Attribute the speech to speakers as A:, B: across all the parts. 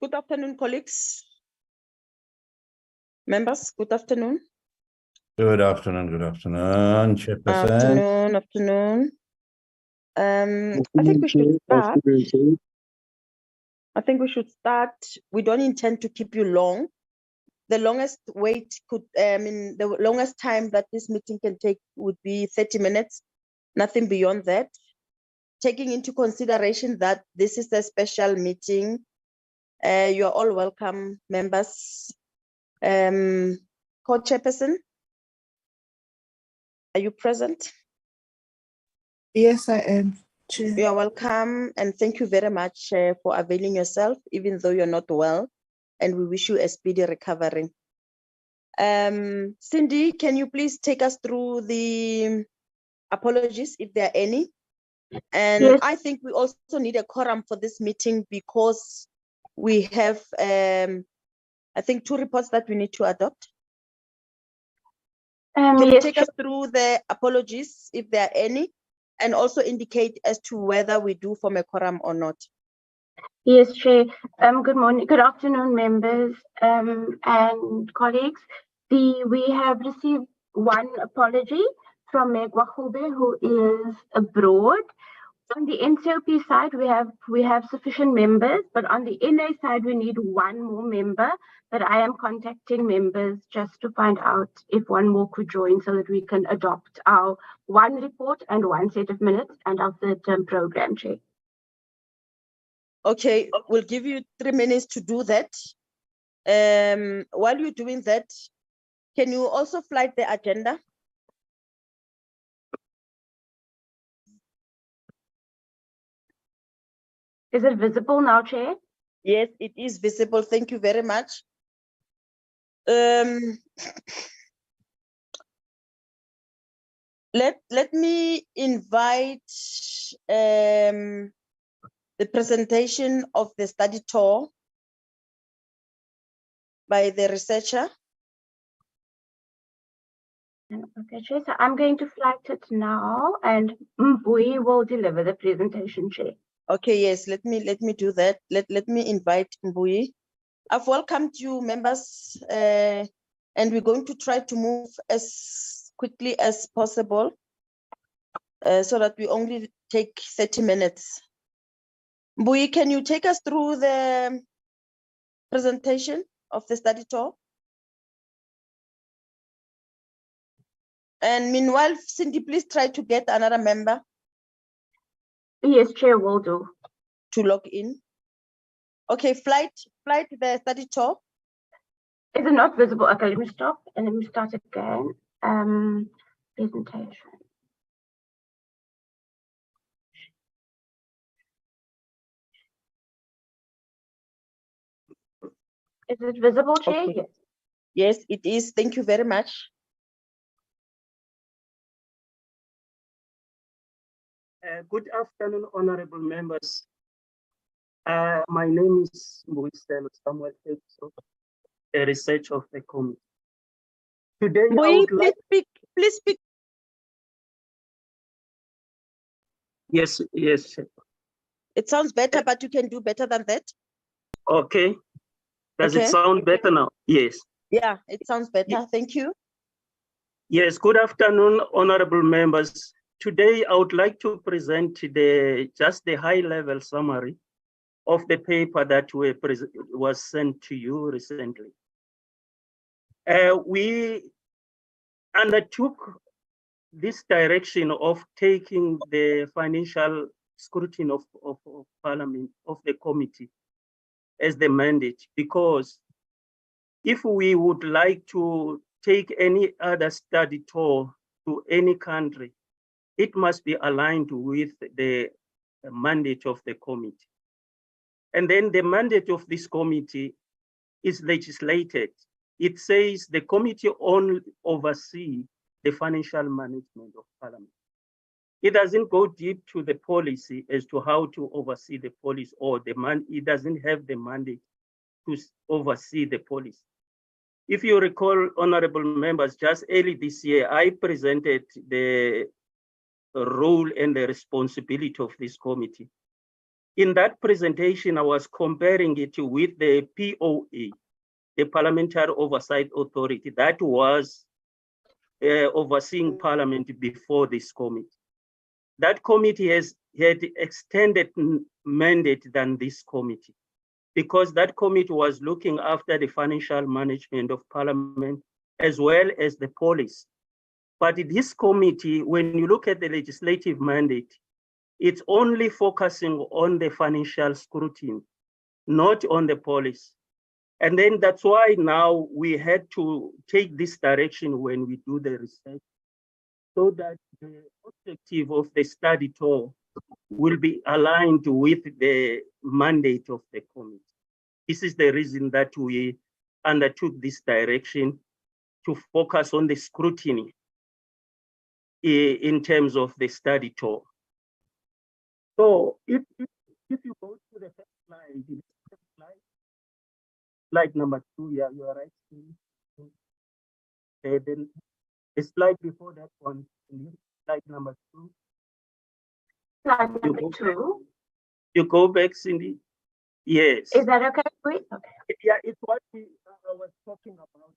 A: Good afternoon, colleagues. Members, good afternoon.
B: Good afternoon, Chairperson.
A: Afternoon. I think we should start. We don't intend to keep you long. The longest the longest time that this meeting can take would be 30 minutes, nothing beyond that. Taking into consideration that this is a special meeting, you are all welcome, members. Co-chairperson, are you present?
C: Yes, I am, Chair.
A: You are welcome, and thank you very much for availing yourself, even though you're not well, and we wish you a speedy recovery. Cindy, can you please take us through the apologies, if there are any? And yes. I think we also need a quorum for this meeting because we have, I think, 2 reports that we need to adopt. Can you take us through the apologies, if there are any, and also indicate as to whether we do form a quorum or not?
D: Yes, Chair. Good morning, good afternoon, members and colleagues. We have received one apology from Meg Wachube, who is abroad. On the NCOP side, we have sufficient members, but on the NA side, we need one more member. But I am contacting members just to find out if one more could join so that we can adopt our one report and one set of minutes and our third-term program, Chair.
A: Okay, we'll give you 3 minutes to do that. While you're doing that, can you also flight the agenda?
D: Is it visible now, Chair?
A: Yes, it is visible. Thank you very much. Let me invite the presentation of the study tour by the researcher.
D: Okay, Chair, so I'm going to flight it now and we will deliver the presentation, Chair.
A: Okay, yes, let me do that. Let me invite Mbui. I've welcomed you, members, and we're going to try to move as quickly as possible so that we only take 30 minutes. Mbui, can you take us through the presentation of the study tour? And meanwhile, Cindy, please try to get another member.
D: Yes, Chair, will do.
A: To log in. Okay, flight the study tour.
D: Is it not visible? Okay, let me stop and let me start again. Presentation. Is it visible, Chair?
A: Okay. Yes, it is. Thank you very much.
E: Good afternoon, honorable members. My name is Samuel, a researcher of the committee. Today,
A: please speak.
E: Yes.
A: It sounds better, but you can do better than that.
E: Okay. Does it sound better now? Yes.
A: Yeah, it sounds better. Thank you.
E: Yes, good afternoon, honorable members. Today, I would like to present just the high-level summary of the paper that was sent to you recently. We undertook this direction of taking the financial scrutiny of Parliament, of the committee, as the mandate, because if we would like to take any other study tour to any country, it must be aligned with the mandate of the committee. And then the mandate of this committee is legislated. It says the committee only oversees the financial management of Parliament. It doesn't go deep to the policy as to how to oversee the policy, or it doesn't have the mandate to oversee the policy. If you recall, honorable members, just early this year, I presented the role and the responsibility of this committee. in that presentation, I was comparing it with the POA, the Parliamentary Oversight Authority, that was overseeing Parliament before this committee. That committee had extended mandate than this committee, because that committee was looking after the financial management of Parliament as well as the policy. But this committee, when you look at the legislative mandate, it's only focusing on the financial scrutiny, not on the policy. And then that's why now we had to take this direction when we do the research, so that the objective of the study tour will be aligned with the mandate of the committee. This is the reason that we undertook this direction, to focus on the scrutiny in terms of the study tour. So if you go to the first slide, slide number 2, yeah, you are right. Then the slide before that one, slide number 2.
D: Slide number 2.
E: You go back, Cindy. Yes.
D: Is that okay? Wait, okay.
E: Yeah, it's what I was talking about.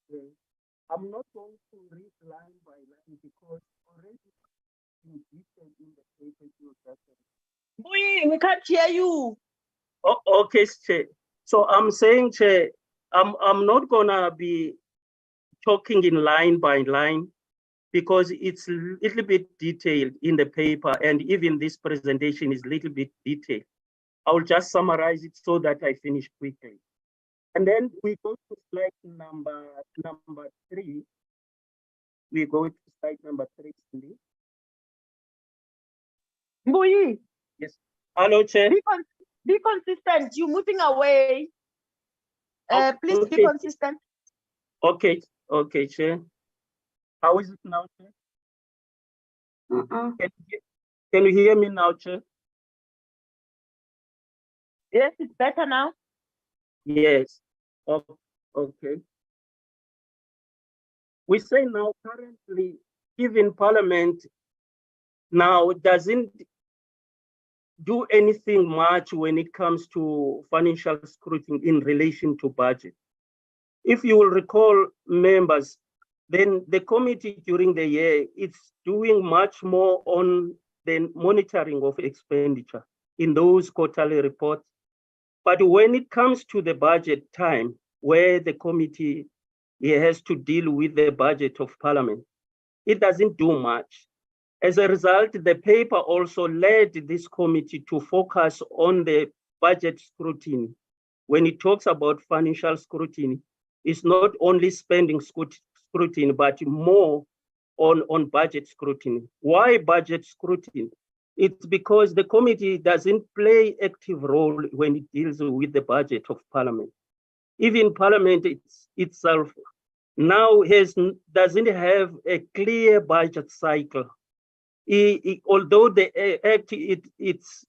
E: I'm not going to read line by line because already in detail in the paper you just.
A: We can't hear you.
E: Oh, okay, Chair. So I'm saying, Chair, I'm not gonna be talking in line by line because it's a little bit detailed in the paper, and even this presentation is a little bit detailed. I will just summarize it so that I finish quickly. And then we go to slide number 3. We go to slide number 3, Cindy.
A: Mbuyi,
E: Yes. Hello, Chair.
A: be consistent. You're moving away. Please be
E: Okay.
A: consistent.
E: Okay, Chair. How is it now, Chair? Can you hear me now, Chair?
A: Yes, it's better now.
E: Yes. Okay. We say now currently, even Parliament now doesn't do anything much when it comes to financial scrutiny in relation to budget. If you will recall, members, then the committee during the year, it's doing much more on the monitoring of expenditure in those quarterly reports. But when it comes to the budget time, where the committee has to deal with the budget of Parliament, it doesn't do much. As a result, the paper also led this committee to focus on the budget scrutiny. When it talks about financial scrutiny, it's not only spending scrutiny, but more on budget scrutiny. Why budget scrutiny? It's because the committee doesn't play active role when it deals with the budget of Parliament. Even Parliament itself now doesn't have a clear budget cycle. Although the Act it's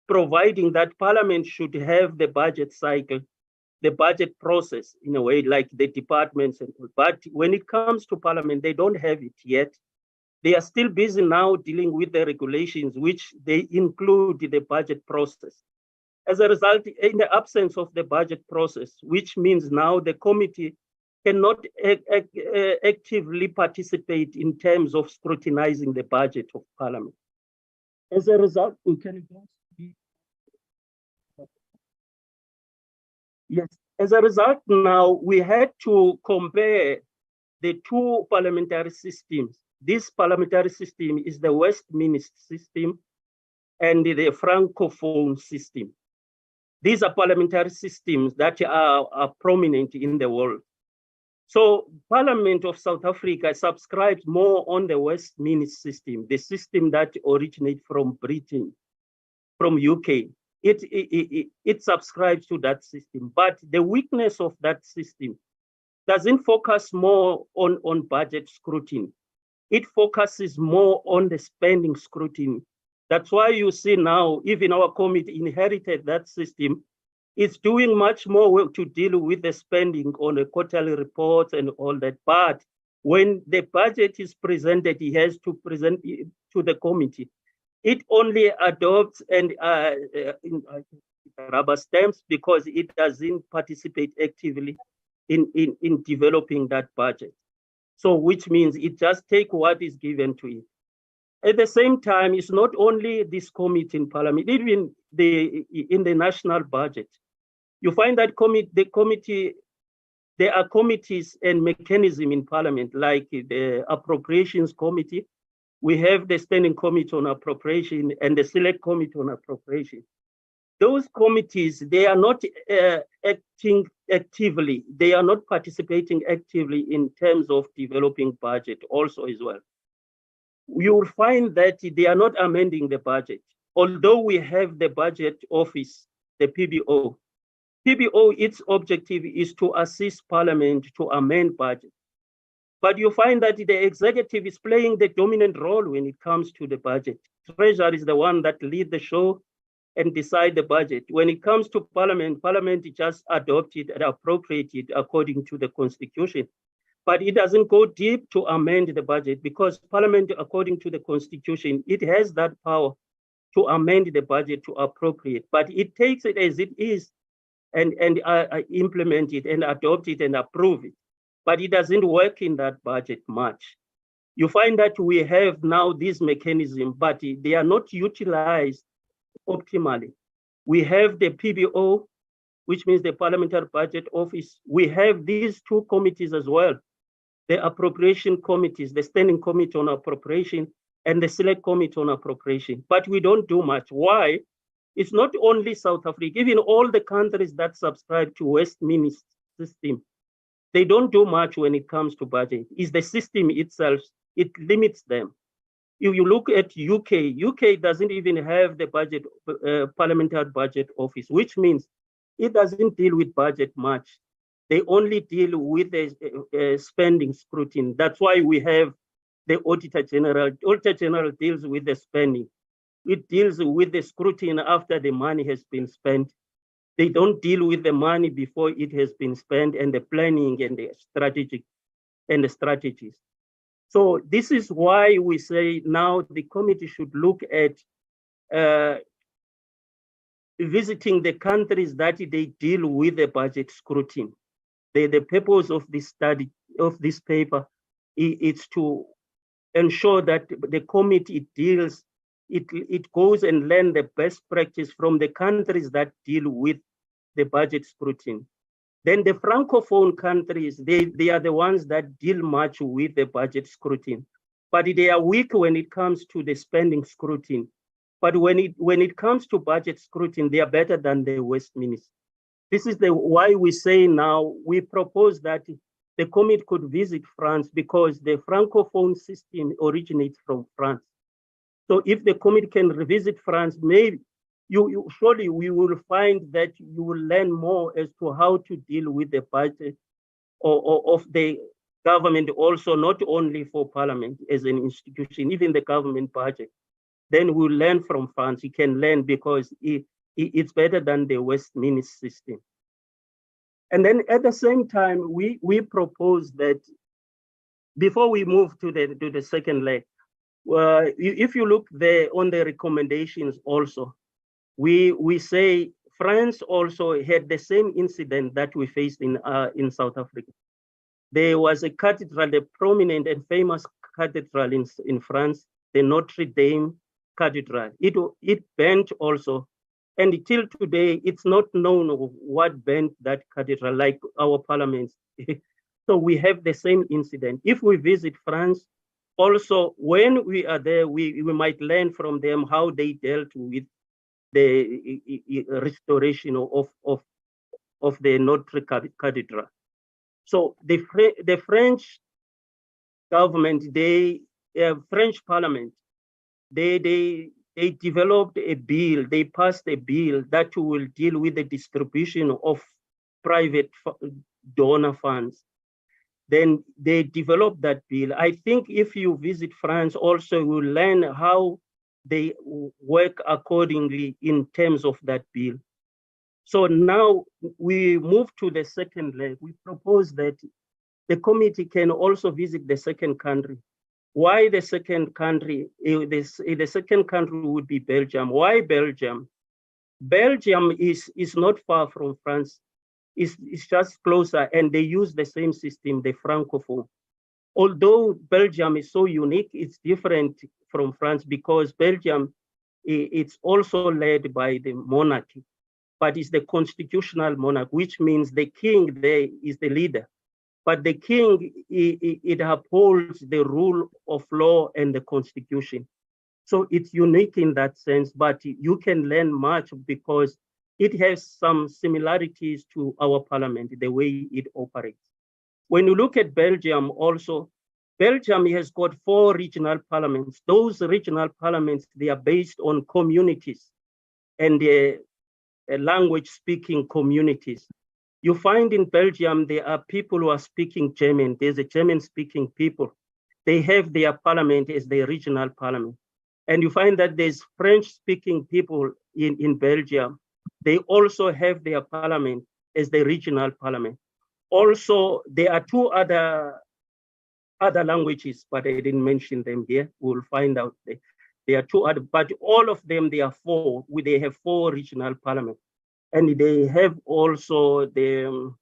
E: providing that Parliament should have the budget cycle, the budget process in a way, like the departments, but when it comes to Parliament, they don't have it yet. They are still busy now dealing with the regulations, which they include the budget process. As a result, in the absence of the budget process, which means now the committee cannot actively participate in terms of scrutinizing the budget of Parliament. As a result, we can go. Yes, as a result, now we had to compare the two parliamentary systems. This parliamentary system is the Westminster system and the Francophone system. These are parliamentary systems that are prominent in the world. So Parliament of South Africa subscribes more on the Westminster system, the system that originates from Britain, from UK. It subscribes to that system, but the weakness of that system doesn't focus more on budget scrutiny. It focuses more on the spending scrutiny. That's why you see now, even our committee inherited that system. It's doing much more work to deal with the spending on the quarterly reports and all that. But when the budget is presented, it has to present it to the committee. it only adopts and rubber stamps because it doesn't participate actively in developing that budget. So which means it just take what is given to it. At the same time, it's not only this committee in Parliament, even in the national budget. You find that there are committees and mechanisms in Parliament, like the Appropriations Committee. We have the Standing Committee on Appropriation and the Select Committee on Appropriation. Those committees, they are not acting actively. They are not participating actively in terms of developing budget also as well. You will find that they are not amending the budget. Although we have the budget office, the PBO. PBO, its objective is to assist Parliament to amend budget. But you find that the executive is playing the dominant role when it comes to the budget. Treasurer is the one that leads the show and decide the budget. When it comes to Parliament, Parliament just adopt it and appropriate it according to the Constitution. But it doesn't go deep to amend the budget because Parliament, according to the Constitution, it has that power to amend the budget to appropriate. But it takes it as it is and implement it and adopt it and approve it. But it doesn't work in that budget much. You find that we have now this mechanism, but they are not utilized optimally. We have the PBO, which means the Parliamentary Budget Office. We have these two committees as well, the appropriation committees, the Standing Committee on Appropriation and the Select Committee on Appropriation. But we don't do much. Why? It's not only South Africa, even all the countries that subscribe to Westminster system, they don't do much when it comes to budget. It's the system itself, it limits them. If you look at UK doesn't even have the budget, Parliamentary Budget Office, which means it doesn't deal with budget much. They only deal with the spending scrutiny. That's why we have the Auditor General. Auditor General deals with the spending. It deals with the scrutiny after the money has been spent. They don't deal with the money before it has been spent and the planning and the strategic and the strategies. So this is why we say now the committee should look at visiting the countries that they deal with the budget scrutiny. The purpose of this study, of this paper, is to ensure that the committee deals, it goes and learn the best practice from the countries that deal with the budget scrutiny. Then the Francophone countries, they are the ones that deal much with the budget scrutiny, but they are weak when it comes to the spending scrutiny. But when it comes to budget scrutiny, they are better than the Westminster. This is why we say now, we propose that the committee could visit France because the Francophone system originates from France. So if the committee can revisit France, maybe surely we will find that you will learn more as to how to deal with the budget of the government also, not only for Parliament as an institution, even the government budget. Then we'll learn from France. You can learn because it's better than the Westminster system. And then at the same time, we propose that before we move to the second leg, if you look there on the recommendations also, we say France also had the same incident that we faced in South Africa. There was a cathedral, a prominent and famous cathedral in France, the Notre Dame Cathedral. It burned also, and till today, it's not known what burnt that cathedral, like our parliaments. So we have the same incident. If we visit France, also when we are there, we might learn from them how they dealt with the restoration of the Notre Cathedral. So the French government, French parliament, they developed a bill, they passed a bill that will deal with the distribution of private donor funds. Then they developed that bill. I think if you visit France also, you will learn how they work accordingly in terms of that bill. So now we move to the second leg. We propose that the committee can also visit the second country Why the second country? The second country would be Belgium. Why Belgium? Belgium is not far from France. It's just closer, and they use the same system, the Francophone. Although Belgium is so unique, it's different from France because Belgium, it's also led by the monarchy, but it's the constitutional monarch, which means the king there is the leader. But the king, it upholds the rule of law and the constitution. So it's unique in that sense, but you can learn much because it has some similarities to our parliament, the way it operates. When you look at Belgium also, Belgium has got 4 regional parliaments. Those regional parliaments, they are based on communities and language-speaking communities. You find in Belgium, there are people who are speaking German. There's a German-speaking people. They have their parliament as their regional parliament. And you find that there's French-speaking people in Belgium. They also have their parliament as the regional parliament. Also, there are 2 other languages, but I didn't mention them here. We'll find out. There are 2 other, but all of them, they are 4. They have 4 regional parliaments. And they have also the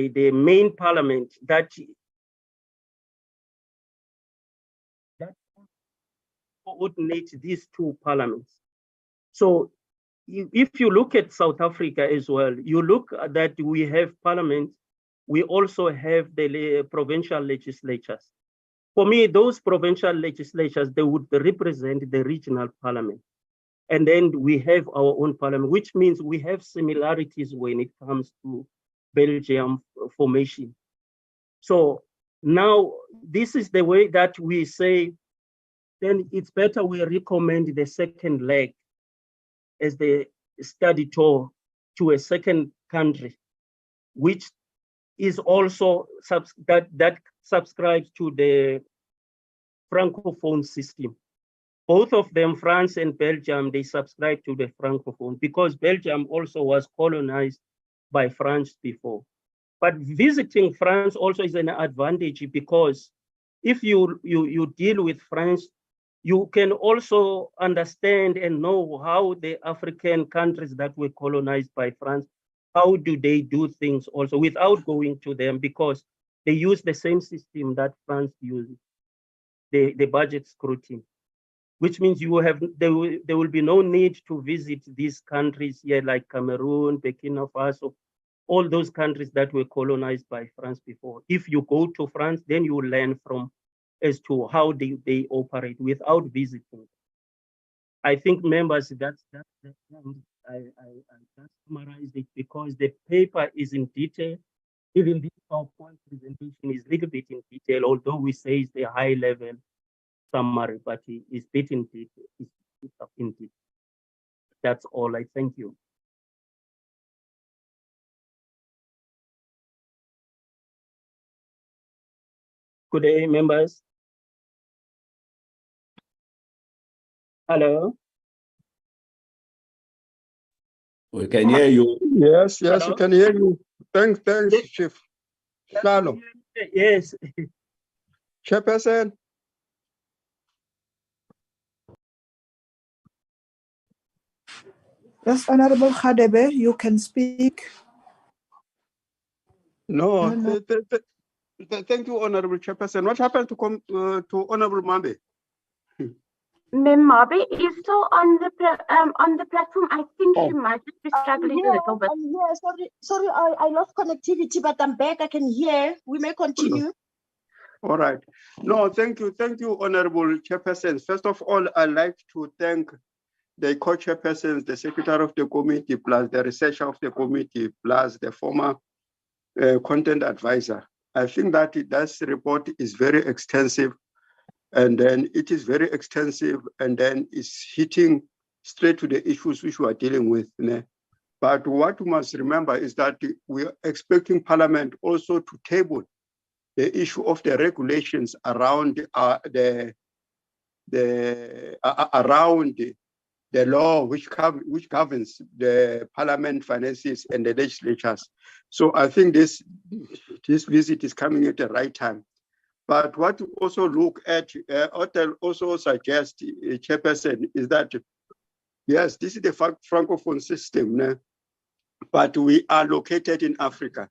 E: main parliament that coordinates these 2 parliaments. So if you look at South Africa as well, you look at that we have parliament, we also have the provincial legislatures. For me, those provincial legislatures, they would represent the regional parliament. And then we have our own parliament, which means we have similarities when it comes to Belgium formation. So now this is the way that we say, then it's better we recommend the second leg as the study tour to a second country, which is also that subscribes to the Francophone system. Both of them, France and Belgium, they subscribe to the Francophone because Belgium also was colonized by France before. But visiting France also is an advantage because if you deal with France, you can also understand and know how the African countries that were colonized by France, how do they do things also without going to them because they use the same system that France uses, the budget scrutiny. Which means there will be no need to visit these countries here like Cameroon, Burkina Faso, all those countries that were colonized by France before. If you go to France, then you will learn as to how they operate without visiting. I think members, that's I just summarized it because the paper is in detail. Even this PowerPoint presentation is a little bit in detail, although we say it's the high level summary, but it's bit in detail. It's up in detail. That's all. I thank you. Good day, members. Hello.
B: We can hear you.
F: Yes,
E: Hello?
F: we can hear you. Thanks, Chief. Shalom.
E: Yes.
F: Chairperson.
C: Yes, Honorable Khadebe, you can speak.
F: No,
C: No.
F: thank you, Honorable Chairperson. What happened to Honorable Mambe?
D: Mem Mabe is still on the platform. I think she might just be struggling a little bit.
A: Sorry, I lost connectivity, but I'm back. I can hear. We may continue.
F: All right. No, thank you, Honorable Chairperson. First of all, I'd like to thank the co-chairpersons, the secretary of the committee, plus the researcher of the committee, plus the former content advisor. I think that this report is very extensive, and then it is very extensive, and then it's hitting straight to the issues which we are dealing with. But what we must remember is that we are expecting Parliament also to table the issue of the regulations around the law which governs the Parliament finances and the legislatures. So I think this visit is coming at the right time. But what you also look at, what I also suggest, Chairperson, is that, yes, this is the Francophone system, but we are located in Africa.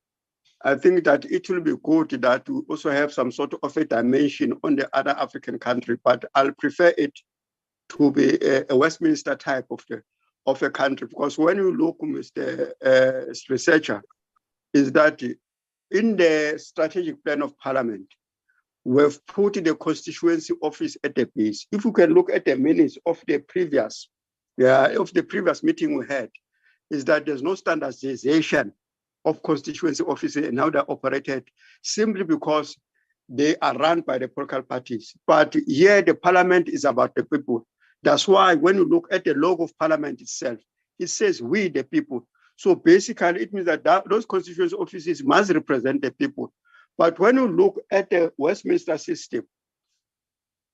F: I think that it will be good that we also have some sort of a dimension on the other African country, but I'll prefer it to be a Westminster type of a country, because when you look, Mr. Researcher, is that in the strategic plan of Parliament, we've put the constituency office at the base. If you can look at the minutes of the previous meeting we had, is that there's no standardization of constituency offices and how they're operated, simply because they are run by the political parties. But here, the Parliament is about the people. That's why when you look at the logo of Parliament itself, it says we the people. So basically, it means that those constituency offices must represent the people. But when you look at the Westminster system,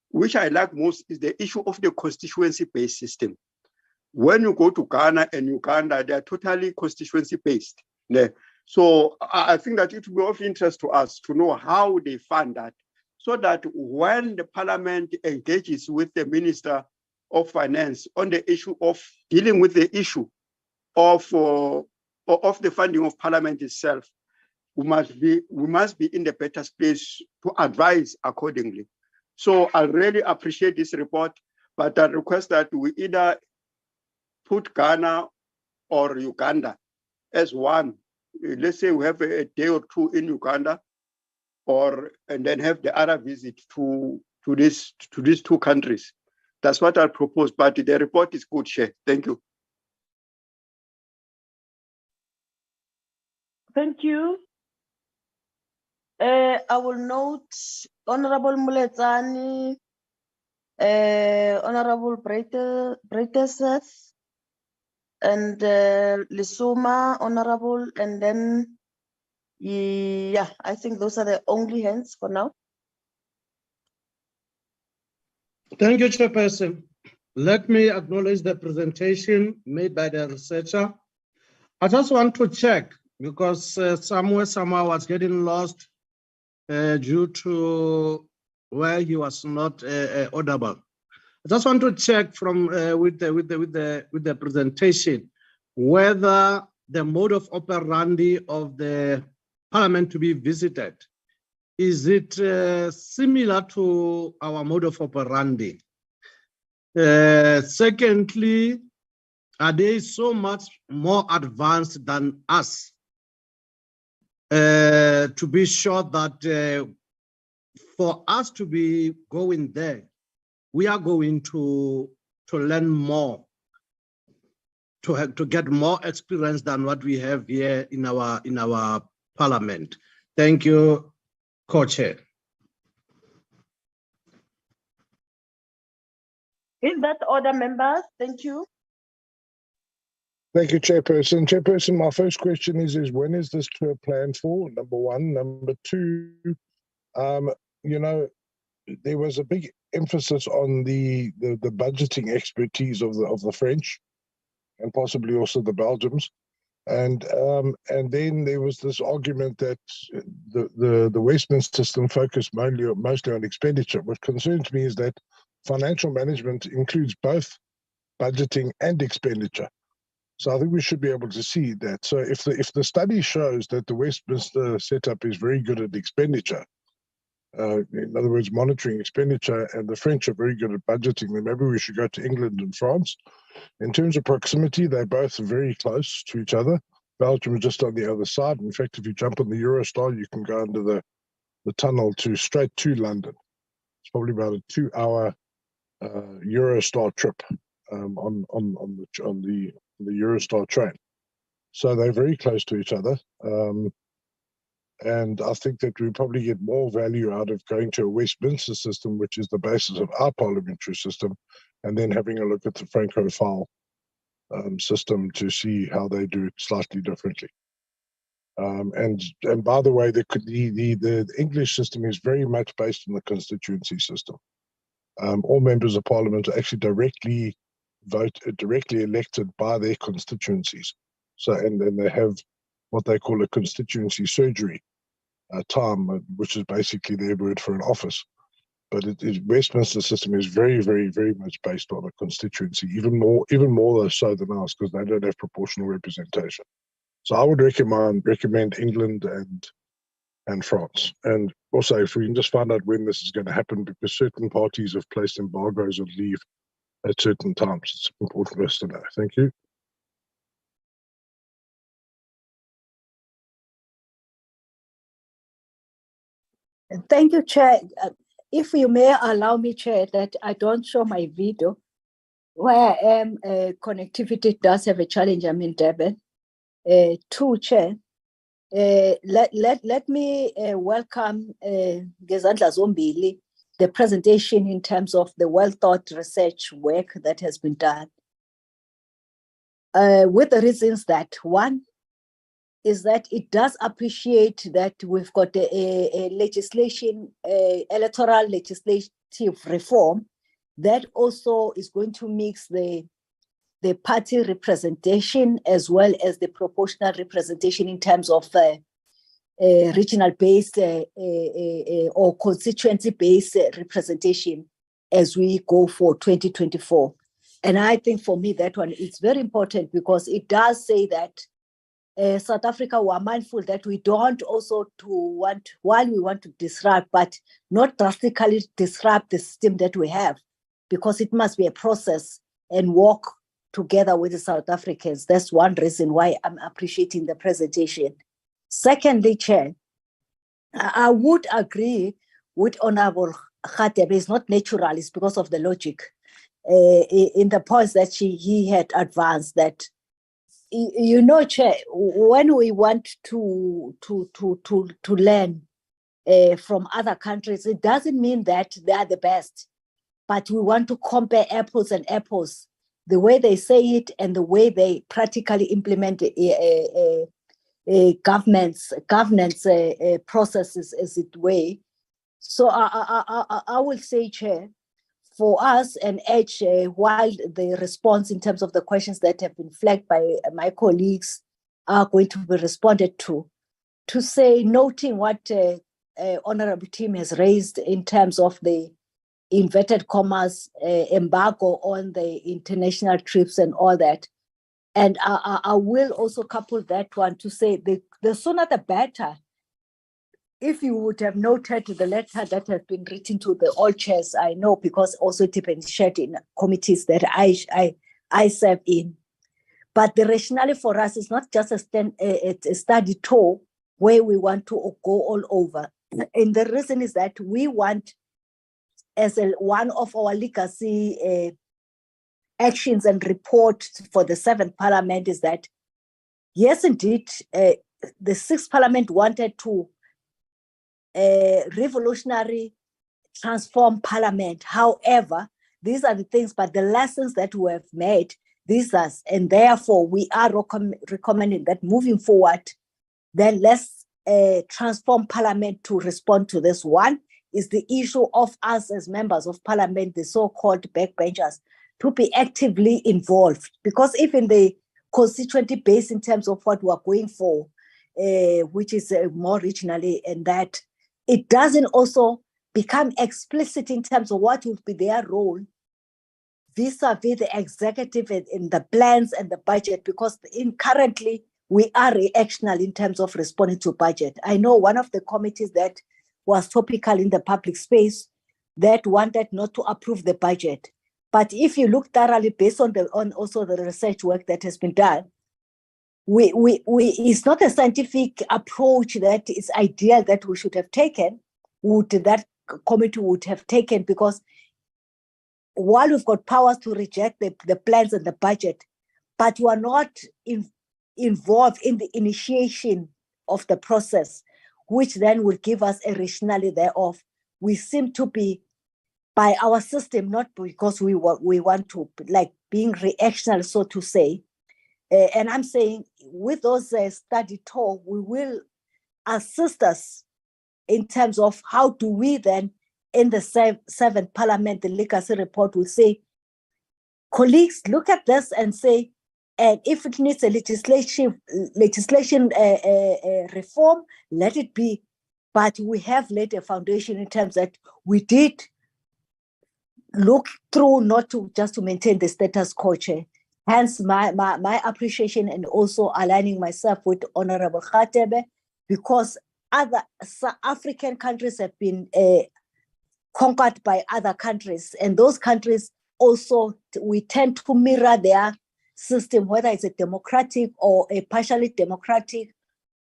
F: which I like most, is the issue of the constituency-based system. When you go to Ghana and Uganda, they are totally constituency-based. So I think that it will be of interest to us to know how they fund that, so that when the Parliament engages with the Minister of Finance on the issue of dealing with the issue of the funding of Parliament itself, we must be in the better space to advise accordingly. So I really appreciate this report, but I request that we either put Ghana or Uganda as one. Let's say we have a day or two in Uganda, and then have the other visit to these two countries. That's what I propose, but the report is good, Chair. Thank you.
A: Thank you. I will note Honorable Muletsani, Honorable Breiteseth, and Lisuma, Honorable, and then, yeah, I think those are the only hands for now.
G: Thank you, Chairperson. Let me acknowledge the presentation made by the researcher. I just want to check, because somehow was getting lost due to where he was not audible. I just want to check from with the presentation whether the mode of operandi of the Parliament to be visited, is it similar to our mode of operandi? Secondly, are they so much more advanced than us to be sure that for us to be going there, we are going to learn more, to get more experience than what we have here in our Parliament? Thank you, Co-Chair.
A: In that order, members, thank you.
H: Thank you, Chairperson. Chairperson, my first question is when is this tour planned for? Number one. Number two, you know, there was a big emphasis on the budgeting expertise of the French, and possibly also the Belgians, and then there was this argument that the Westminster system focused mostly on expenditure. What concerns me is that financial management includes both budgeting and expenditure. So I think we should be able to see that. So if the study shows that the Westminster setup is very good at expenditure, in other words, monitoring expenditure, and the French are very good at budgeting, then maybe we should go to England and France. In terms of proximity, they're both very close to each other. Belgium is just on the other side. In fact, if you jump on the Eurostar, you can go under the tunnel straight to London. It's probably about a 2-hour Eurostar trip on the Eurostar train. So they're very close to each other. And I think that we probably get more value out of going to a Westminster system, which is the basis of our parliamentary system, and then having a look at the Francophile system to see how they do it slightly differently. And by the way, the English system is very much based on the constituency system. All members of parliament are actually directly elected by their constituencies. So, and then they have what they call a constituency surgery. term, which is basically their word for an office. But Westminster system is very, very, very much based on a constituency, even more so than ours, because they don't have proportional representation. So I would recommend England and France. And also, if we can just find out when this is going to happen, because certain parties have placed embargoes on leave at certain times. It's important for us to know. Thank you.
I: Thank you, Chair. If you may allow me, Chair, that I don't show my video. Where I am, connectivity does have a challenge. I'm in Durban. Two, Chair. Let me welcome Gezandla Zombili, the presentation in terms of the well-thought research work that has been done. With the reasons that, one, is that it does appreciate that we've got a legislation, electoral legislative reform that also is going to mix the party representation as well as the proportional representation in terms of regional-based or constituency-based representation as we go for 2024. And I think for me that one is very important because it does say that South Africa, we are mindful that we don't also while we want to disrupt, but not drastically disrupt the system that we have, because it must be a process and work together with the South Africans. That's one reason why I'm appreciating the presentation. Secondly, Chair, I would agree with Honorable Khatebe. It's not natural, it's because of the logic in the points that he had advanced that, you know, Chair, when we want to learn from other countries, it doesn't mean that they are the best, but we want to compare apples and apples, the way they say it and the way they practically implement governance processes as it way. So I will say, Chair, for us and H, while the response in terms of the questions that have been flagged by my colleagues are going to be responded to say, noting what Honorable Tim has raised in terms of the inverted commas embargo on the international trips and all that. And I will also couple that one to say the sooner the better. If you would have noted the letter that has been written to the all chairs, I know because also it has been shared in committees that I serve in. But the rationale for us is not just a study tour where we want to go all over. And the reason is that we want, as one of our legacy actions and report for the 7th Parliament is that, yes, indeed, the 6th Parliament wanted to revolutionary transform Parliament. However, these are the things, but the lessons that we have made, these are, and therefore we are recommending that moving forward, then let's transform Parliament to respond to this. One is the issue of us as members of Parliament, the so-called backbenchers, to be actively involved, because even the constituency base in terms of what we're going for, which is more regionally, and that it doesn't also become explicit in terms of what would be their role vis-a-vis the executive in the plans and the budget, because currently we are reactional in terms of responding to budget. I know one of the committees that was topical in the public space that wanted not to approve the budget. But if you look thoroughly based on also the research work that has been done, it's not a scientific approach that is ideal that we should have taken, that committee would have taken, because while we've got powers to reject the plans and the budget, but we are not involved in the initiation of the process, which then will give us a rationale thereof. We seem to be, by our system, not because we want to, like being reactional, so to say. And I'm saying with those study tour, we will assist us in terms of how do we then, in the 7th Parliament, the legacy report will say, colleagues, look at this and say, and if it needs a legislation reform, let it be but we have laid a foundation in terms that we did look through, not to just to maintain the status quo, Chair. Hence my appreciation, and also aligning myself with Honorable Khatebe, because other African countries have been conquered by other countries, and those countries also, we tend to mirror their system, whether it's a democratic or a partially democratic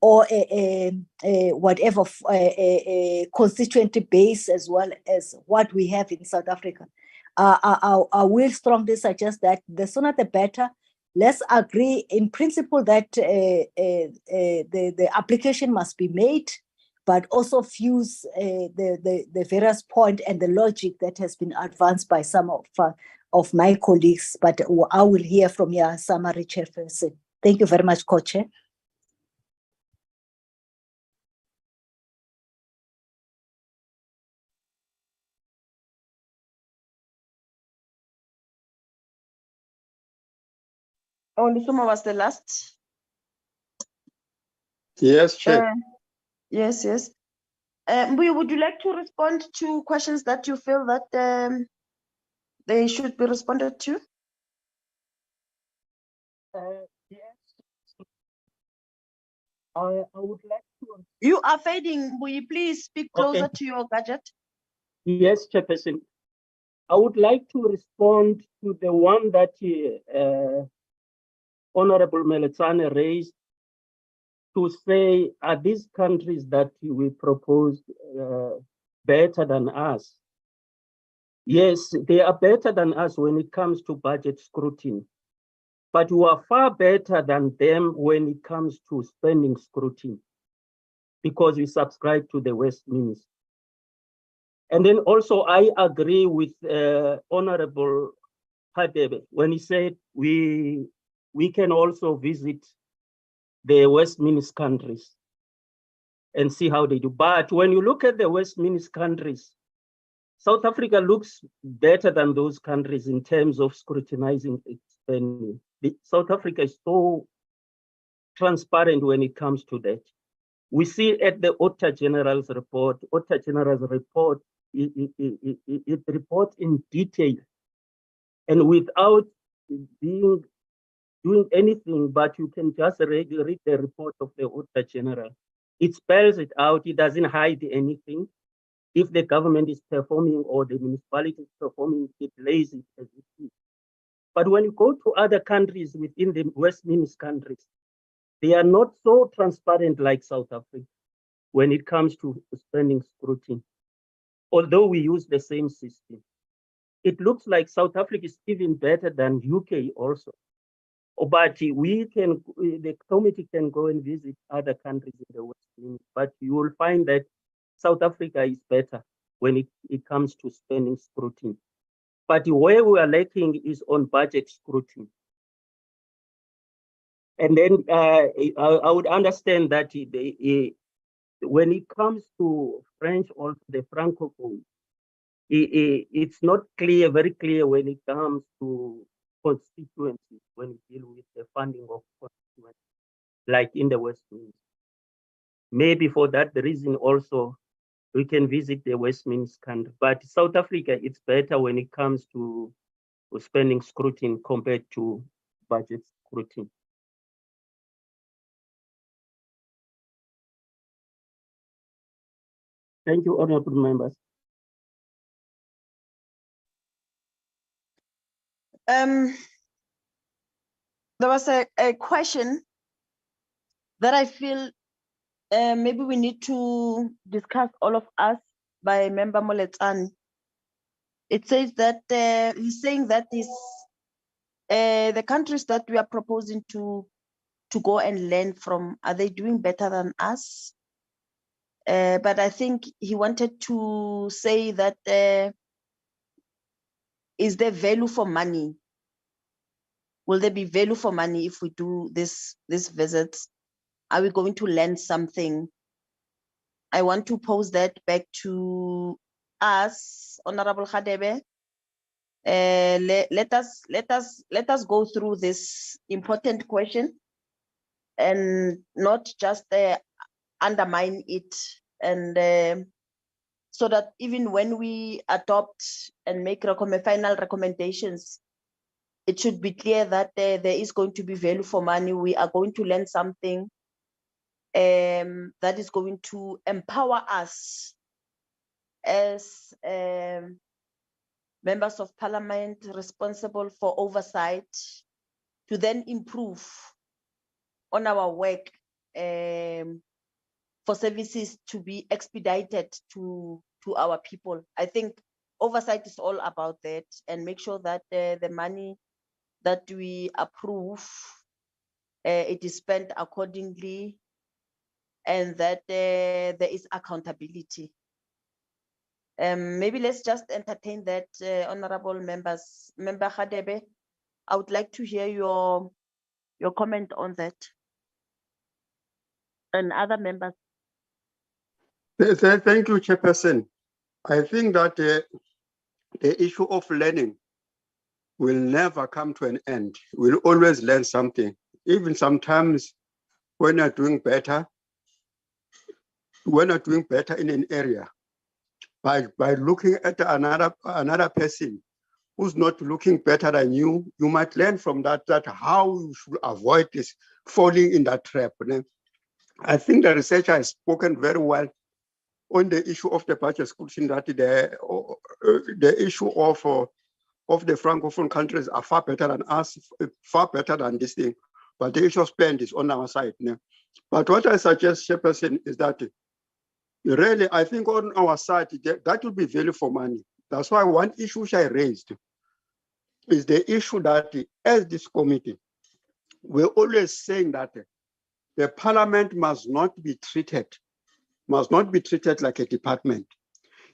I: or a whatever constituency base, as well as what we have in South Africa. I will strongly suggest that the sooner the better. Let's agree in principle that the application must be made, but also fuse the various points and the logic that has been advanced by some of my colleagues. But I will hear from your summary, Chairperson. Thank you very much, Co-Chair.
A: Olusuma was the last.
F: Yes, Chair.
A: Yes. Mbuyi, would you like to respond to questions that you feel that they should be responded to?
E: Yes. I would like to.
A: You are fading. Mbuyi, please speak closer
E: Okay.
A: to your gadget.
E: Yes, Chairperson. I would like to respond to the one that Honorable Meletsane raised, to say, are these countries that we proposed better than us? Yes, they are better than us when it comes to budget scrutiny, but we are far better than them when it comes to spending scrutiny, because we subscribe to the Westminster. And then also I agree with Honorable Hadebe when he said we can also visit the Westminster countries and see how they do. But when you look at the Westminster countries, South Africa looks better than those countries in terms of scrutinizing spending. South Africa is so transparent when it comes to that. We see at the Auditor General's report, it reports in detail and without doing anything, but you can just read the report of the Auditor General. It spells it out, it doesn't hide anything. If the government is performing or the municipality is performing, it lays it as it is. But when you go to other countries within the Westminster countries, they are not so transparent like South Africa when it comes to spending scrutiny. Although we use the same system, it looks like South Africa is even better than UK also. But the committee can go and visit other countries in the West, but you will find that South Africa is better when it comes to spending scrutiny. But where we are lacking is on budget scrutiny. And then I would understand that when it comes to French or the Francophone, it's not clear, very clear when it comes to constituencies, when you deal with the funding of constituencies, like in the Westminster. Maybe for that reason also, we can visit the Westminster country. But South Africa, it's better when it comes to spending scrutiny compared to budget scrutiny. Thank you, honorable members.
A: There was a question that I feel maybe we need to discuss, all of us, by Member Moletsane. It says that he's saying that the countries that we are proposing to go and learn from, are they doing better than us? But I think he wanted to say that is there value for money? Will there be value for money if we do this visits? Are we going to learn something? I want to pose that back to us, Honorable Khadebe. Let us go through this important question and not just undermine it and so that even when we adopt and make final recommendations, it should be clear that there is going to be value for money. We are going to learn something that is going to empower us as members of parliament responsible for oversight to then improve on our work for services to be expedited to our people. I think oversight is all about that, and make sure that the money that we approve, it is spent accordingly, and that there is accountability. Maybe let's just entertain that, honorable members. Member Khadebe, I would like to hear your comment on that. And other members.
F: Thank you, Chairperson. I think that the issue of learning will never come to an end. We'll always learn something. Even sometimes when you're doing better in an area, by looking at another person who's not looking better than you, you might learn from that how you should avoid this falling in that trap. I think the researcher has spoken very well on the issue of the budget scrutiny, that the issue of the Francophone countries are far better than us, far better than this thing. But the issue of spend is on our side. But what I suggest, Chairperson, is that really, I think on our side, that will be value for money. That's why one issue which I raised is the issue that as this committee, we're always saying that the parliament must not be treated like a department.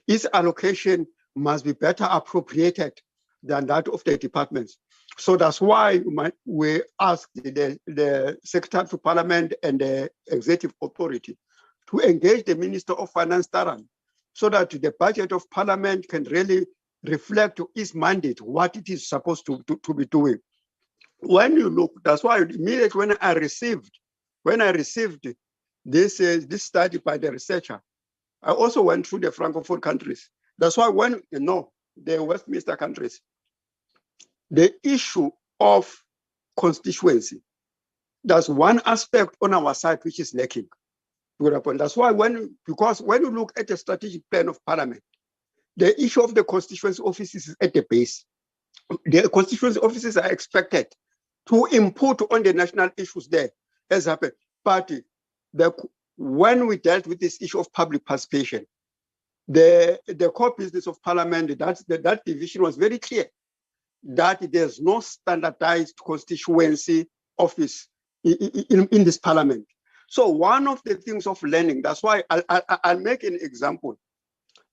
F: Its allocation must be better appropriated than that of the departments. So that's why we ask the Secretary to Parliament and the Executive Authority to engage the Minister of Finance, Taran, so that the budget of Parliament can really reflect its mandate, what it is supposed to be doing. When you look, that's why immediately when I received this study by the researcher, I also went through the Francophone countries. That's why when the Westminster countries, the issue of constituency, that's one aspect on our side which is lacking. That's why because when you look at the strategic plan of Parliament, the issue of the constituency offices is at the base. The constituency offices are expected to input on the national issues there, as happened. But when we dealt with this issue of public participation, the core business of Parliament, that division was very clear, that there's no standardized constituency office in this Parliament. So one of the things of learning, that's why I'll make an example.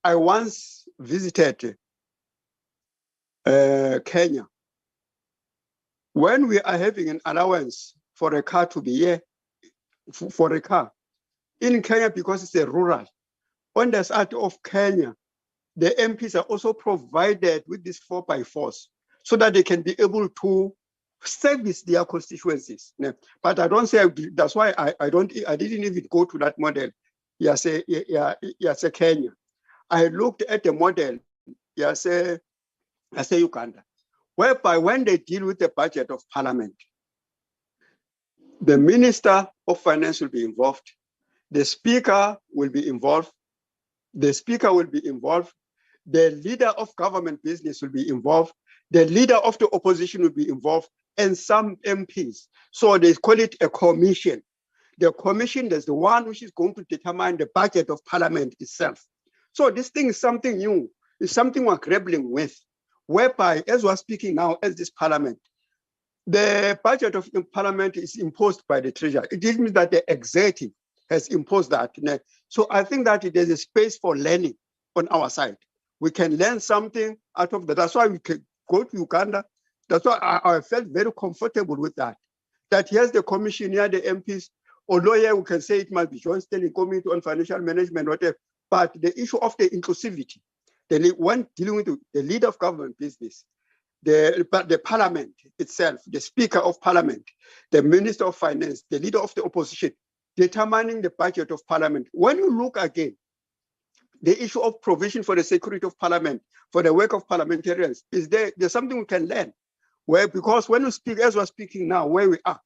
F: I once visited Kenya. When we are having an allowance for a car to be here, for a car, in Kenya, because it's a rural, on the side of Kenya, the MPs are also provided with these 4x4s so that they can be able to service their constituencies. But I don't say, that's why I didn't even go to that model. Yes, Kenya. I looked at the model, yes, Uganda, whereby when they deal with the budget of Parliament, the Minister of Finance will be involved, the Speaker will be involved, the leader of government business will be involved, the leader of the opposition will be involved, and some MPs. So they call it a commission. The commission is the one which is going to determine the budget of Parliament itself. So this thing is something new. It's something we're grappling with, whereby, as we're speaking now, as this Parliament, the budget of Parliament is imposed by the Treasury. It means that the executive has imposed that. So I think that there's a space for learning on our side. We can learn something out of that. That's why we can go to Uganda. That's why I felt very comfortable with that. That here's the commission, here the MPs, although here we can say it must be Joint Standing Committee on Financial Management, whatever, but the issue of the inclusivity, when dealing with the leader of government business, the Parliament itself, the Speaker of Parliament, the Minister of Finance, the leader of the opposition, determining the budget of Parliament. When you look again, the issue of provision for the security of parliament, for the work of parliamentarians, is there's something we can learn. Where, because when we speak, as we're speaking now, where we are,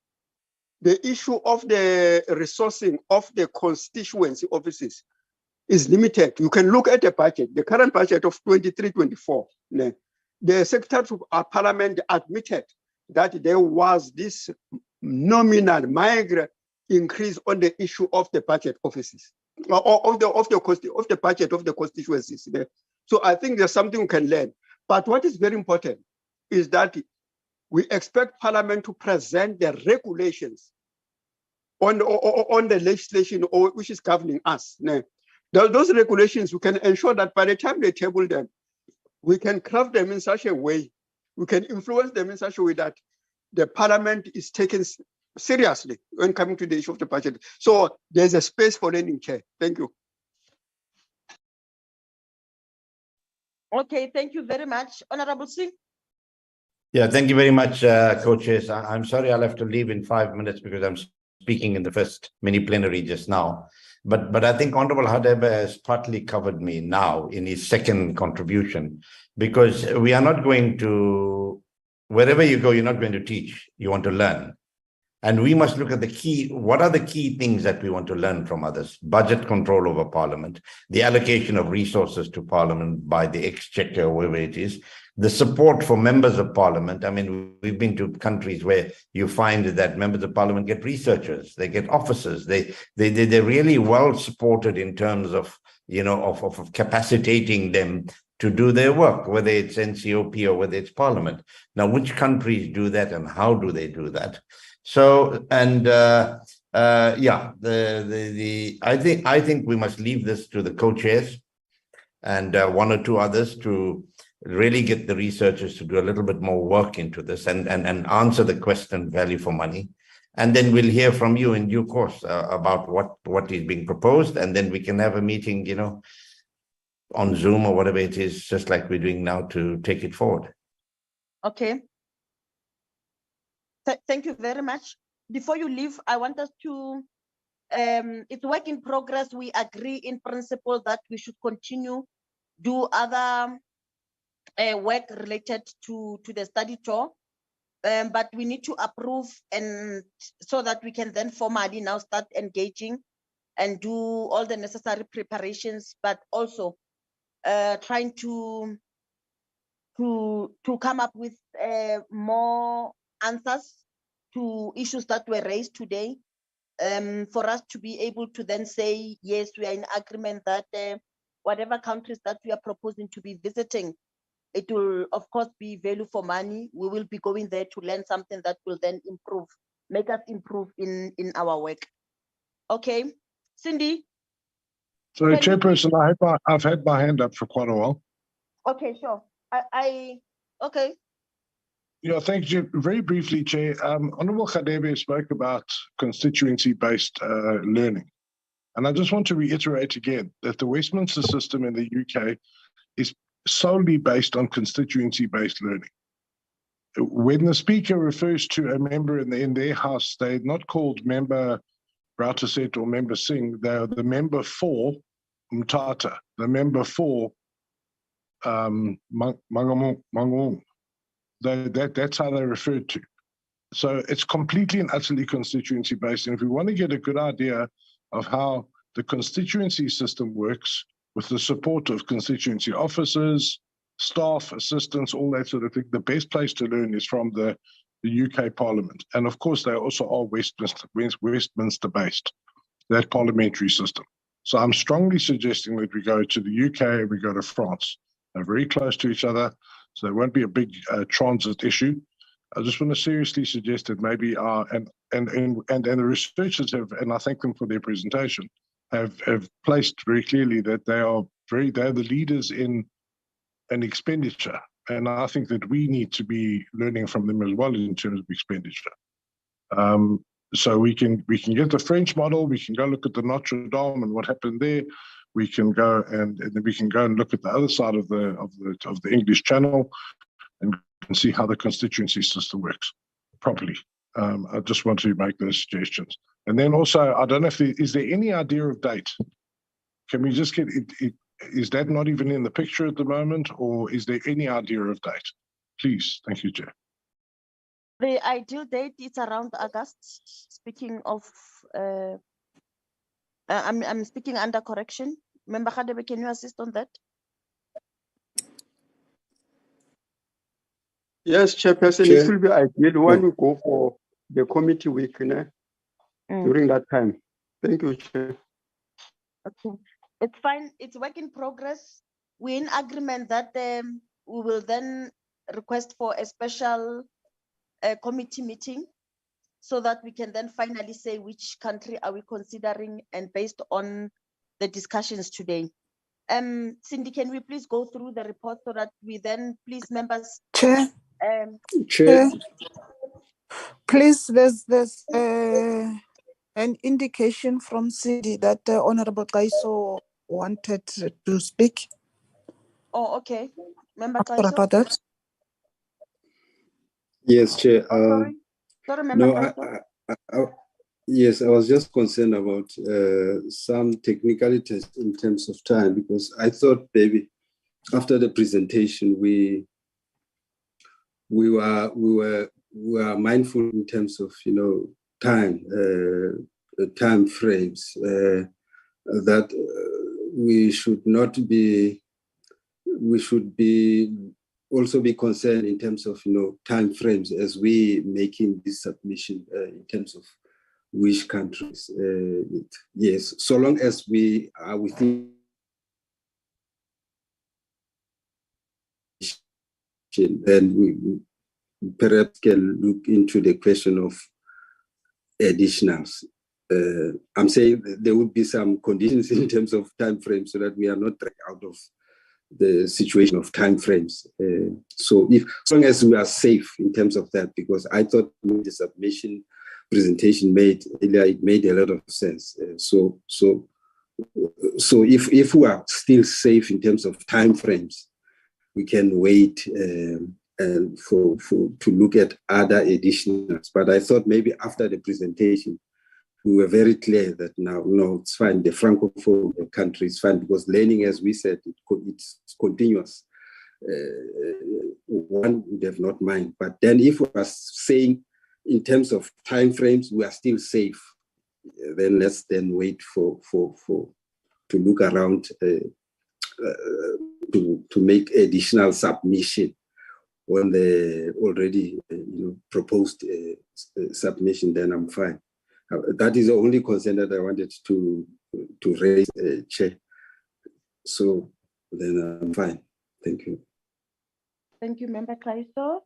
F: the issue of the resourcing of the constituency offices is limited. You can look at the budget, the current budget of 23-24. The Secretary of Parliament admitted that there was this nominal minor increase on the issue of the budget offices, or of the budget of the constituencies. So I think there's something we can learn. But what is very important is that we expect Parliament to present the regulations on the legislation which is governing us. Those regulations, we can ensure that by the time they table them, we can craft them in such a way, we can influence them in such a way that the Parliament is taken seriously when coming to the issue of the budget. So there's a space for learning, Chair. Thank you.
A: Okay, thank you very much. Honorable Singh.
B: Yeah, thank you very much, co-chairs. I'm sorry I'll have to leave in 5 minutes because I'm speaking in the first mini plenary just now. But I think Honorable Hadebe has partly covered me now in his second contribution, because we are not going to, wherever you go, you're not going to teach, you want to learn. And we must look at the key, what are the key things that we want to learn from others? Budget control over Parliament, the allocation of resources to Parliament by the Exchequer, wherever it is, the support for members of Parliament. I mean, we've been to countries where you find that members of Parliament get researchers, they get officers, they're really well supported in terms of, you know, of capacitating them to do their work, whether it's NCOP or whether it's Parliament. Now, which countries do that and how do they do that? So, and yeah, I think we must leave this to the co-chairs and one or two others to really get the researchers to do a little bit more work into this and answer the question value for money. And then we'll hear from you in due course about what is being proposed, and then we can have a meeting, you know, on Zoom or whatever it is, just like we're doing now, to take it forward.
A: Okay. Thank you very much. Before you leave, I want us to, it's work in progress. We agree in principle that we should continue do other work related to the study tour, but we need to approve, and so that we can then formally now start engaging and do all the necessary preparations, but also trying to come up with more answers to issues that were raised today, for us to be able to then say, yes, we are in agreement that whatever countries that we are proposing to be visiting, it will, of course, be value for money. We will be going there to learn something that will then improve, make us improve in our work. Okay, Cindy?
H: So, Chairperson, I've had my hand up for quite a while.
A: Okay, sure. Okay.
H: Yeah, thank you. Very briefly, Chair, Honourable Khadebe spoke about constituency-based learning. And I just want to reiterate again that the Westminster system in the UK is solely based on constituency-based learning. When the Speaker refers to a member in their house, they're not called Member Brautaset or Member Singh, they're the member for Mtata, the member for Mangong. That's how they're referred to. So it's completely and utterly constituency based. And if we want to get a good idea of how the constituency system works with the support of constituency officers, staff, assistants, all that sort of thing, the best place to learn is from the UK Parliament. And of course, they also are Westminster based, that parliamentary system. So I'm strongly suggesting that we go to the UK and we go to France. They're very close to each other, so there won't be a big transit issue. I just want to seriously suggest that maybe and the researchers have, and I thank them for their presentation, have placed very clearly that they're the leaders in an expenditure, and I think that we need to be learning from them as well in terms of expenditure. So we can get the French model. We can go look at the Notre Dame and what happened there. We can go and then we can go and look at the other side of the English Channel and see how the constituency system works properly. I just want to make those suggestions. And then also, I don't know if is there any idea of date? Can we just get it? is that not even in the picture at the moment, or is there any idea of date? Please, thank you, Chair.
A: The ideal date is around August. Speaking of, I'm speaking under correction. Member Khadebe, can you assist on that?
F: Yes, Chairperson,
J: Chair.
F: it will be ideal when we go for the committee week during that time. Thank you, Chair.
A: Okay, it's fine. It's work in progress. We're in agreement that we will then request for a special committee meeting so that we can then finally say which country are we considering and based on the discussions today. Cindy, can we please go through the report so that we then, please, members.
C: Chair,
J: Chair.
C: please, there's an indication from Cindy that Honorable Kaiso wanted to speak.
A: Oh, okay. Member
C: Sorry
A: Kaiso?
C: about that.
J: Yes, Chair.
A: Sorry, Member
J: No,
A: Kaiso?
J: yes, I was just concerned about some technicalities in terms of time, because I thought maybe after the presentation we were mindful in terms of time frames, that we should also be concerned in terms of time frames as we making this submission in terms of which countries. Yes, so long as we are within, then we perhaps can look into the question of additionals. I'm saying there would be some conditions in terms of time frames so that we are not dragged out of the situation of time frames. So as long as we are safe in terms of that, because I thought the submission presentation made a lot of sense. So if we are still safe in terms of time frames, we can wait and to look at other additionals. But I thought maybe after the presentation, we were very clear that now, no, it's fine. The Francophone country is fine, because learning, as we said, it's continuous. One would have not mind. But then if we are saying in terms of timeframes, we are still safe, then let's then wait to look around to make additional submission on the already proposed submission. Then I'm fine. That is the only concern that I wanted to raise, Chair. So then I'm fine. Thank you.
A: Thank you, Member Kaiso.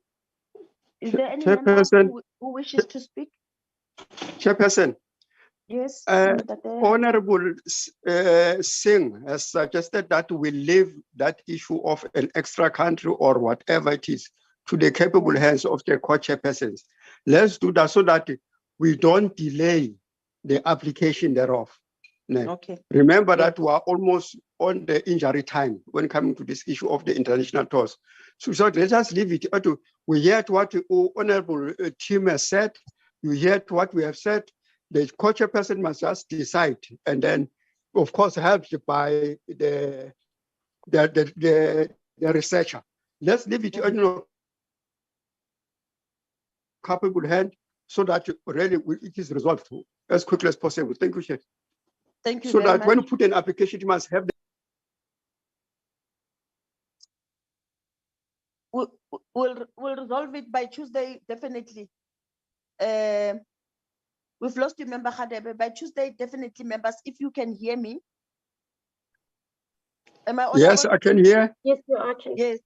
A: Is there any member who wishes to speak?
F: Chairperson.
A: Yes.
F: Honorable Singh has suggested that we leave that issue of an extra country or whatever it is to the capable hands of the co-chairpersons. Let's do that so that we don't delay the application thereof.
A: Okay.
F: Remember that we are almost on the injury time when coming to this issue of the international tours. So let us leave it. We heard what the Honorable Tim has said. You heard what we have said. The co-chairperson must just decide, and then, of course, helped by the researcher. Let's leave it in a capable hand so that really it is resolved as quickly as possible. Thank you, Chair.
A: Thank you.
F: So
A: very
F: that
A: much.
F: when you put an application, it must have
A: We'll resolve it by Tuesday, definitely. We've lost you, Member Khadebe. By Tuesday, definitely, members, if you can hear me. Am I audible?
F: Yes, I can hear.
D: Yes, you are, Chair.
A: Yes.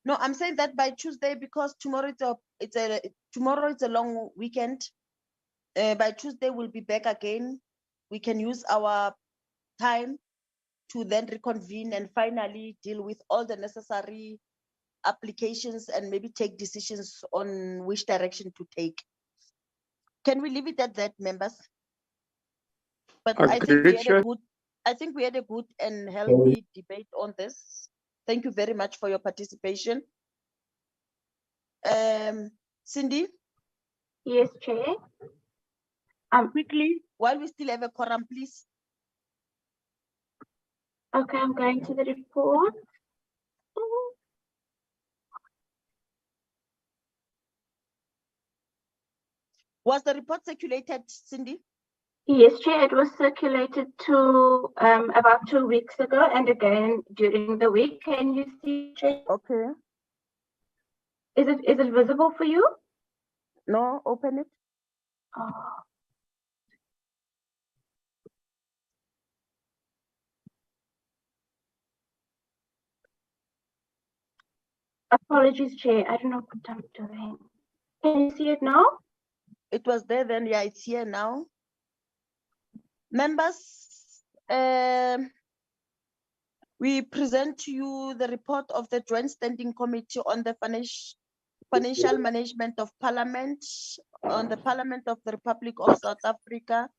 A: No, I'm saying that by Tuesday, because tomorrow it's a long weekend. By Tuesday, we'll be back again. We can use our time to then reconvene and finally deal with all the necessary applications and maybe take decisions on which direction to take. Can we leave it at that, members? But I think we had a good and healthy debate on this. Thank you very much for your participation. Cindy?
D: Yes, Chair.
A: Quickly, while we still have a quorum, please.
D: Okay, I'm going to the report.
A: Was the report circulated, Cindy?
D: Yes, Chair, it was circulated to about 2 weeks ago and again during the week. Can you see, Chair?
A: Okay.
D: Is it visible for you?
A: No, open it.
D: Oh. Apologies, Chair. I don't know what I'm doing. Can you see it now?
A: It was there then, yeah, it's here now. Members, we present to you the report of the Joint Standing Committee on the Financial Management of Parliament, on the Parliament of the Republic of South Africa,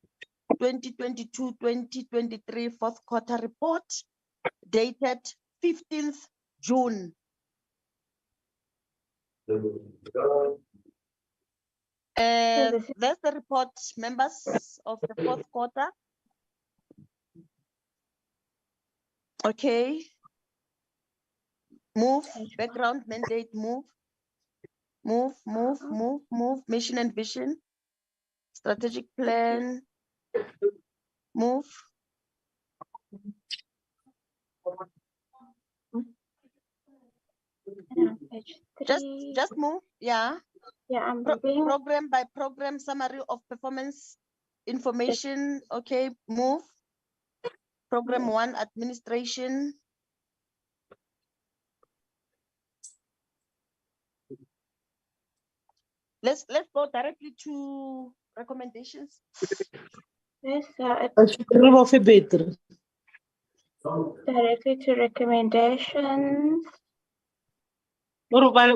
A: 2022-2023 fourth quarter report, dated 15th June. That's the report, members, of the fourth quarter. Okay. Move, background mandate, move. Mission and vision. Strategic plan, move. Just move, yeah.
D: Yeah, I'm moving.
A: Program by program summary of performance information. Okay, move. Program 1, administration. Let's go directly to recommendations.
D: Yes, directly to recommendations.
A: Matlo,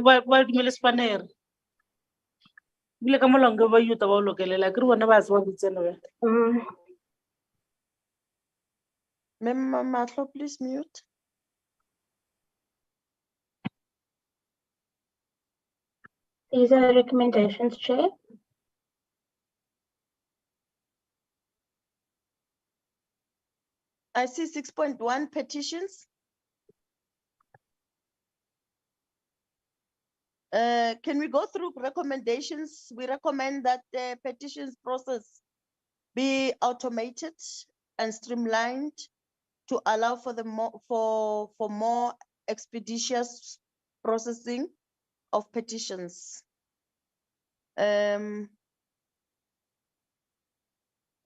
A: please mute.
D: These are the recommendations, Chair.
A: I see 6.1 petitions. Can we go through recommendations? We recommend that the petitions process be automated and streamlined to allow for the more expeditious processing of petitions. That's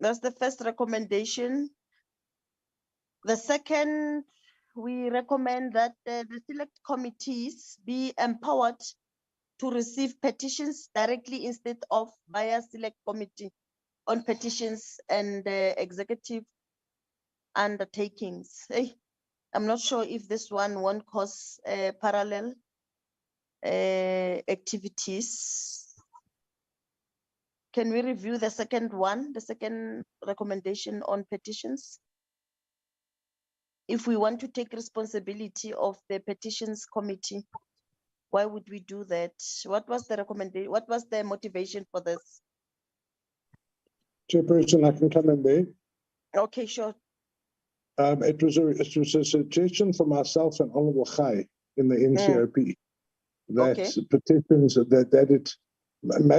A: the first recommendation. The second, we recommend that the select committees be empowered to receive petitions directly instead of via select committee on petitions and executive undertakings. Hey, I'm not sure if this one won't cause parallel activities. Can we review the second one, the second recommendation on petitions? If we want to take responsibility of the petitions committee, why would we do that? What was the recommendation? What was the motivation for this?
H: Chairperson, I can come in there.
A: Okay, sure.
H: It was a suggestion from myself and Honorable Khai in the NCOP that petitions that it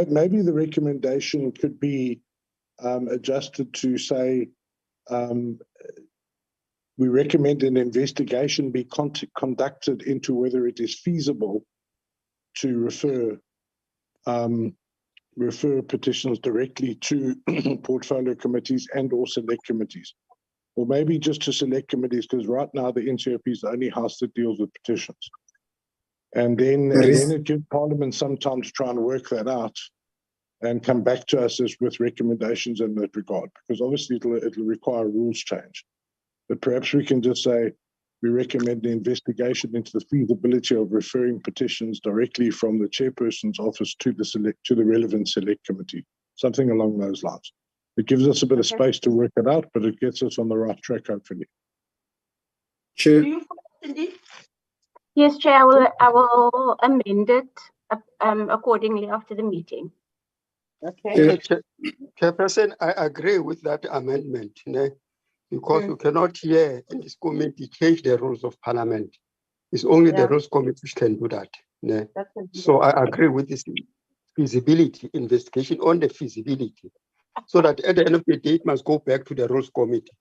H: maybe the recommendation could be adjusted to say we recommend an investigation be conducted into whether it is feasible to refer petitions directly to portfolio committees and or select committees. Or maybe just to select committees, because right now the NCOP is the only house that deals with petitions. And then it gives Parliament some time to try and work that out and come back to us with recommendations in that regard, because obviously it'll require rules change. But perhaps we can just say we recommend an investigation into the feasibility of referring petitions directly from the chairperson's office to the relevant select committee, something along those lines. It gives us a bit of space to work it out, but it gets us on the right track, hopefully.
J: Chair.
D: Yes, Chair, I will amend it accordingly after the meeting.
A: Okay.
F: Chairperson, I agree with that amendment. because we cannot here in this committee change the rules of parliament. It's only the rules committee which can do that. Yeah. So I agree with this feasibility investigation on the feasibility, so that at the end of the day, it must go back to the rules committee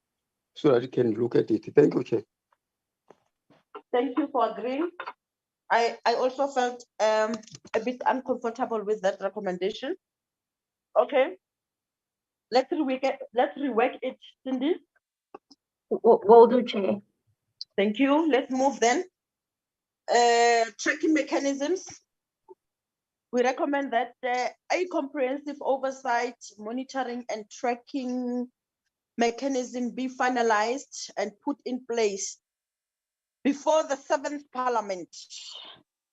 F: so that it can look at it. Thank you, Chair.
A: Thank you for agreeing. I also felt a bit uncomfortable with that recommendation. Okay. Let's rework it, Cindy.
D: Will do, Chair.
A: Thank you. Let's move then. Tracking mechanisms. We recommend that a comprehensive oversight, monitoring, and tracking mechanism be finalized and put in place before the 7th Parliament.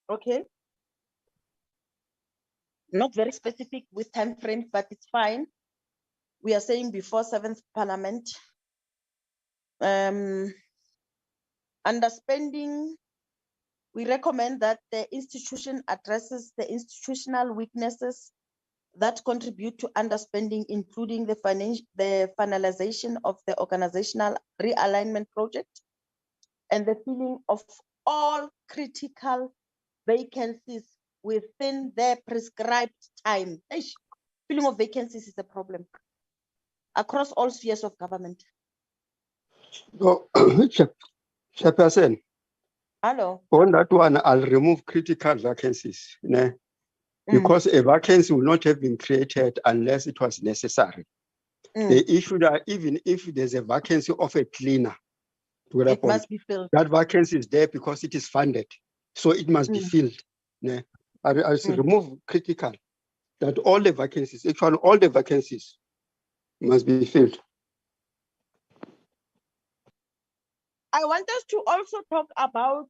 A: Okay. Not very specific with time frames, but it's fine. We are saying before 7th Parliament. Underspending, we recommend that the institution addresses the institutional weaknesses that contribute to underspending, including the finalization of the organizational realignment project and the filling of all critical vacancies within their prescribed time. Filling of vacancies is a problem across all spheres of government.
F: So, Chairperson,
A: Hello.
F: on that one, I'll remove critical vacancies, because a vacancy will not have been created unless it was necessary. The issue that even if there's a vacancy of a cleaner,
A: it must be filled.
F: That vacancy is there because it is funded, so it must be filled. I should remove critical, that all the vacancies must be filled.
A: I want us to also talk about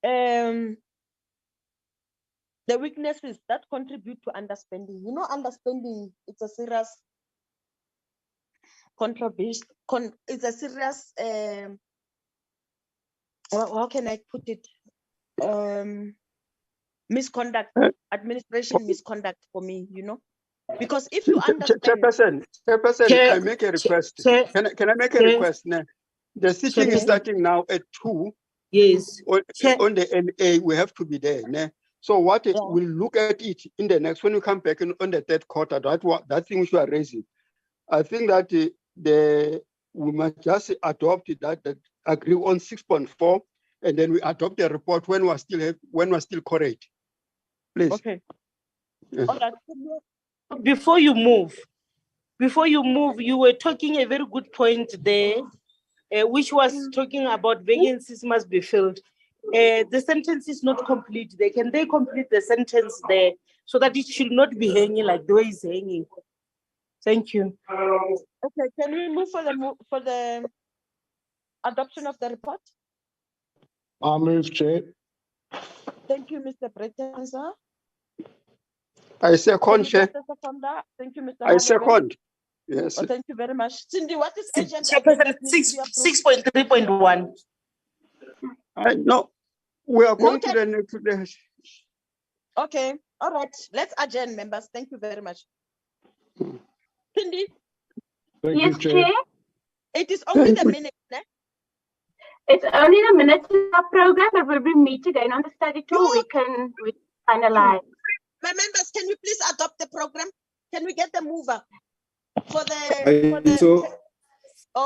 A: the weaknesses that contribute to underspending. You know, underspending, it's a serious contribution. It's a serious, how can I put it? Misconduct, administration misconduct for me, you know? Because if you understand...
F: Chairperson, I make a request. Can I make a request? The sitting is starting now at 2.
K: Yes.
F: On the NA, we have to be there. So what we'll look at it in the next, when we come back on the 3rd quarter, that thing which you are raising. I think that we must just adopt that agree on 6.4, and then we adopt the report when we're still correct. Please.
A: Okay.
F: Yes.
K: Before you move, you were talking a very good point there, which was talking about vacancies must be filled. The sentence is not complete. They complete the sentence there so that it should not be hanging like the way it's hanging. Thank you.
A: Okay, can we move for the adoption of the report?
H: I'll move, Chair.
A: Thank you, Mr. Breton, sir.
F: I second, Chair.
A: Thank you, Mr.
F: I second. Yes.
A: Oh, thank you very much. Cindy, what is agenda?
K: 6.3.1.
F: No, we are going to the next.
A: Okay, all right. Let's adjourn, members. Thank you very much. Cindy?
H: Thank you, Chair.
A: It is only the minutes, né?
D: It's only the minutes of our program, but when we meet again on the study tour, we finalize.
A: My members, can you please adopt the program? Can we get the mover for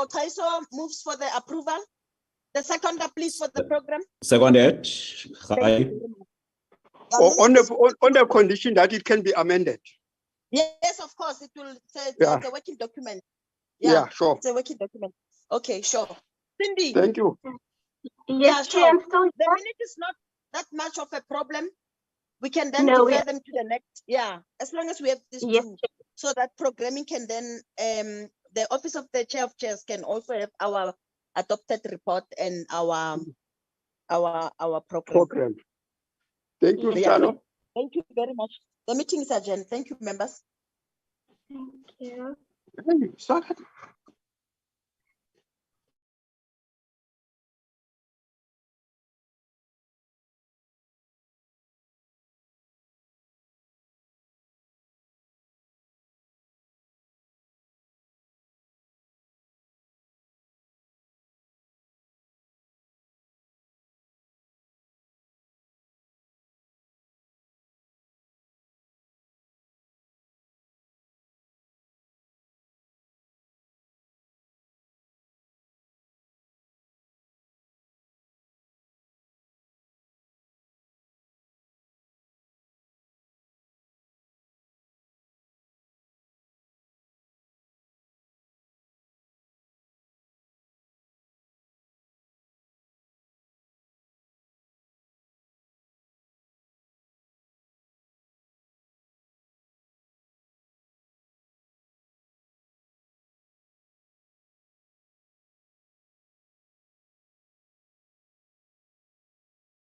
A: Taiso moves for the approval? The seconder, please, for the program.
L: Seconded.
F: On the condition that it can be amended.
A: Yes, of course. It will. It's a working document.
F: Yeah, sure.
A: It's a working document. Okay, sure. Cindy.
F: Thank you.
D: Yes,
A: sure.
D: I'm still here.
A: The minute is not that much of a problem. We can then defer them to the next. Yeah, as long as we have this two, so that programming can then the office of the chair of chairs can also have our adopted report and our program.
F: Thank you, Shano.
A: Thank you very much. The meeting is adjourned. Thank you, members.
D: Thank you.
F: Hey,